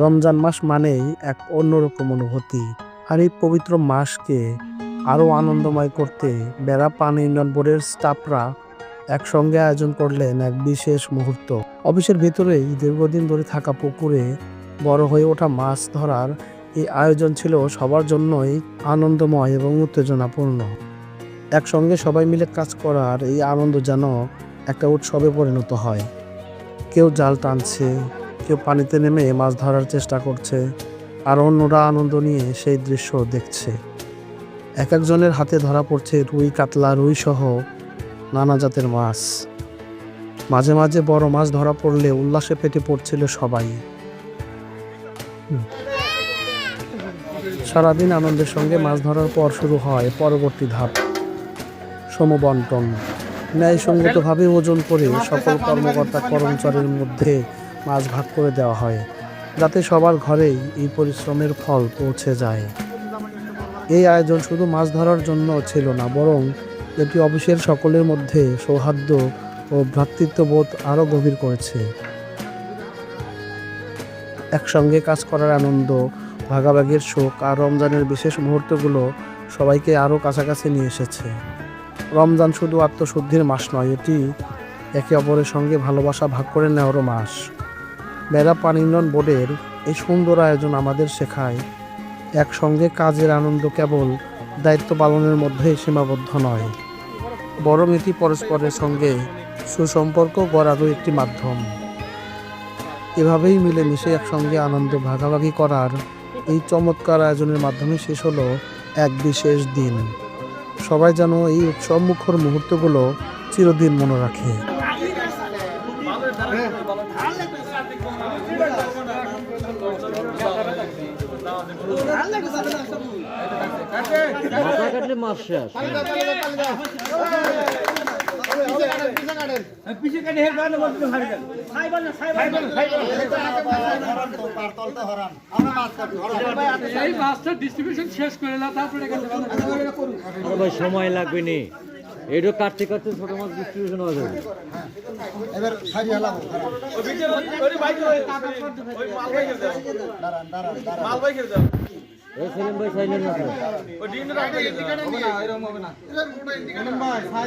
রমজান মাস মানেই এক অন্যরকম অনুভূতি। আর এই পবিত্র মাসকে আরও আনন্দময় করতে বেড়া পানি উন্নয়ন বোর্ডের স্টাফরা একসঙ্গে আয়োজন করলেন এক বিশেষ মুহূর্ত। অফিসের ভেতরেই দীর্ঘদিন ধরে থাকা পুকুরে বড় হয়ে ওঠা মাছ ধরার এই আয়োজন ছিল সবার জন্যই আনন্দময় এবং উত্তেজনাপূর্ণ। একসঙ্গে সবাই মিলে কাজ করার এই আনন্দ যেন একটা উৎসবে পরিণত হয়। কেউ জাল টানছে, কেউ পানিতে নেমে মাছ ধরার চেষ্টা করছে, আর অন্যরা আনন্দ নিয়ে সেই দৃশ্য দেখছে। এক একজনের হাতে ধরা পড়ছে রুই, কাতলা, রুই সহ নানা জাতের মাছ। মাঝে মাঝে বড় মাছ ধরা পড়লে উল্লাসে পেটে পড়ছিল সবাই। সারাদিন আনন্দের সঙ্গে মাছ ধরার পর শুরু হয় পরবর্তী ধাপ, সমবন্টন। ন্যায়সঙ্গতভাবে ওজন করে সকল কর্মকর্তা কর্মচারীর মধ্যে মাছ ভাগ করে দেওয়া হয়, যাতে সবার ঘরেই এই পরিশ্রমের ফল পৌঁছে যায়। এই আয়োজন শুধু মাছ ধরার জন্য ছিল না, বরং এটি অফিসের সকলের মধ্যে সৌহার্দ্য ও ভ্রাতৃত্ববোধ আরও গভীর করেছে। একসঙ্গে কাজ করার আনন্দ, ভাগাভাগির শোক আর রমজানের বিশেষ মুহূর্তগুলো সবাইকে আরও কাছাকাছি নিয়ে এসেছে। রমজান শুধু আত্মশুদ্ধির মাস নয়, এটি একে অপরের সঙ্গে ভালোবাসা ভাগ করে নেওয়ারও মাস। বেড়া পানি উন্নয়ন বোর্ডের এই সুন্দর আয়োজন আমাদের শেখায়, একসঙ্গে কাজের আনন্দ কেবল দায়িত্ব পালনের মধ্যেই সীমাবদ্ধ নয়, বরং এটি পরস্পরের সঙ্গে সুসম্পর্ক গড়ারও একটি মাধ্যম। এভাবেই মিলেমিশে একসঙ্গে আনন্দ ভাগাভাগি করার এই চমৎকার আয়োজনের মাধ্যমে শেষ হলো এক বিশেষ দিন। সবাই যেন এই উৎসব মুখর মুহূর্তগুলো চিরদিন মনে রাখে। সময় লাগবে নি, এটা কাটতে কাটতে ছোট মাছ ডিস্ট্রিবিউশন হয়ে যাবে। সেলিম ভাই সাইলেন্ট আছে। ভাই